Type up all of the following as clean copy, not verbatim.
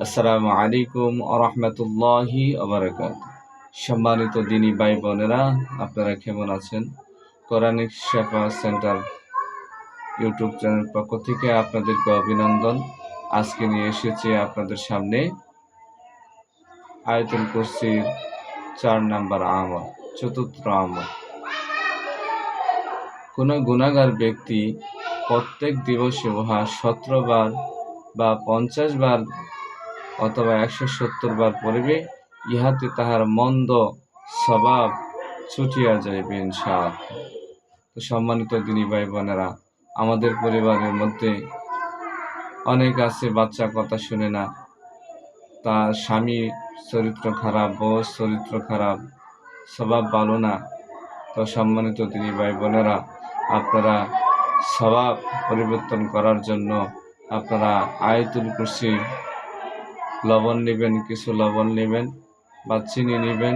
আসসালামু আলাইকুম আরহামতুল্লাহি আবরাকাত। সম্মানিত দিনী ভাই বোনেরা, আপনারা কেমন আছেন? কোরআনিক শেফা সেন্টার ইউটিউব চ্যানেল পক্ষ থেকে আপনাদেরকে অভিনন্দন। আজকে নিয়ে এসেছি আপনাদের সামনে আয়াতুল কুরসির 4 নম্বর আমল, চতুর্থ আমল। কোনো গুনাহগার ব্যক্তি প্রত্যেক দিবসে উহা 17 বার বা 50 বার অথবা 170 বার পড়িবে, ইহাতে তাহার মন্দ স্বভাব ছুটিয়া যাইবে ইনশাআল্লাহ। তো সম্মানিত দিনী ভাই বোনেরা, আমাদের পরিবারের মধ্যে অনেক আছে বাচ্চা কথা শুনে না, তার স্বামী চরিত্র খারাপ, বউ চরিত্র খারাপ, স্বভাব ভালো না। তো সম্মানিত দিনী ভাই বোনেরা, আপনারা স্বভাব পরিবর্তন করার জন্য আপনারা আয়াতুল কুরসি লবণ নেবেন, কিছু লবণ নেবেন বা চিনি নেবেন।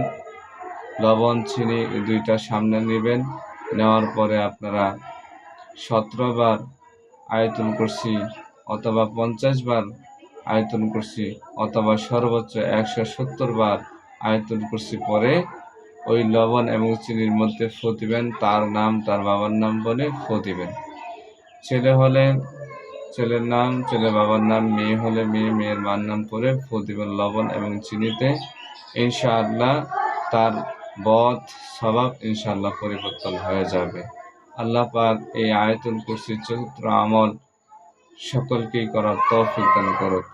লবণ চিনি দুইটা সামনে নেবেন। নেওয়ার পরে আপনারা 17 বার আয়াতুল কুরসি অথবা 50 বার আয়াতুল কুরসি অথবা সর্বোচ্চ 170 বার আয়াতুল কুরসি পরে ওই লবণ এবং চিনির মধ্যে ফু দিবেন। তার নাম, তার বাবার নাম বলে ফু দিবেন। ছেলে হলে ছেলের নাম, ছেলে বাবার নাম, মেয়ে হলে মেয়ে, মেয়ের মার নাম করে ফু দিবেন লবণ এবং চিনিতে। ইনশাআল্লাহ তার বদ স্বভাব ইনশাআল্লাহ পরিবর্তন হয়ে যাবে। আল্লাহ পাক এই আয়াতুল কুরসির চতুর্থ আমল সকলকেই করার তৌফিক দান করুক।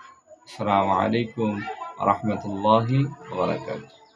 আসসালামু আলাইকুম ওয়া রাহমাতুল্লাহি ওয়া বারাকাতুহু।